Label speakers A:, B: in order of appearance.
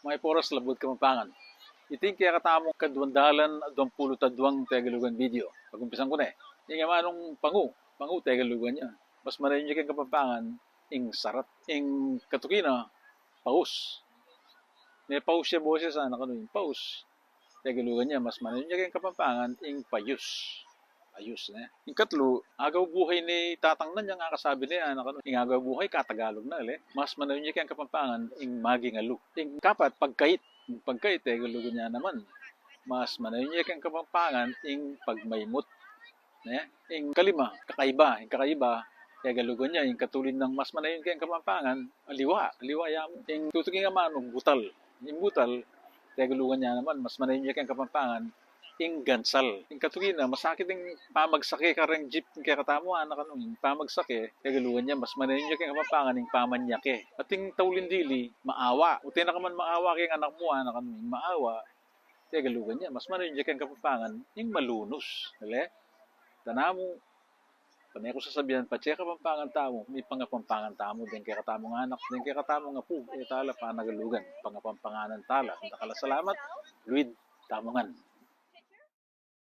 A: may poras labod kamampangan. Iting kaya katamo kadwandalan 22 Tagalugan video. Pagumpisan ko na eh. Yung manong pangu Tagalugan niya. Mas manayon niya kang kapampangan, ing sarat, ing katukina, paus. May paus siya boses sa anak ano yung paus. Tagalugan niya, mas manayon niya kang kapampangan, ing payus. Ayos na. Yung katlo, agaw buhay ni tatang na niya nga kasabi niya, anak ano, yung agaw buhay katagalog na ale. Mas manayon niya kang kapampangan, ing maging alo. Ing kapat, pagkait Tagalugan niya naman. Mas manayon niya kang kapampangan, ing pagmaymot. Ing kalima, kakaiba. Ing kakaiba, Tagalugan niya, yung katulin ng mas manayon kang kapampangan, aliwa yamo. Ing tutuking nga manong, butal. Yung butal, Tagalugan niya naman, mas manayon niya kang kapampangan, ing gansal. Ing katugin na, masakit yung pamagsake ka rin jeep kaya katamo, anak ano, yung pamagsake, kagalugan niya, mas manayon niya kaya kapapangan yung pamanyake. At yung taulin dili, maawa. O na ka man maawa kaya anak mo, anak ano, yung maawa, kagalugan niya, mas manayon niya kaya kapapangan, yung malunos. Dali? Tanamo, panay ko sasabihan, patsya kapampangan tamo, may pangapampangan tamo, din kaya katamo nga anak, din kaya katamo nga po, tala pa nagalugan, pangapampanganan tala. Kung nakala salamat, Luid, tamongan.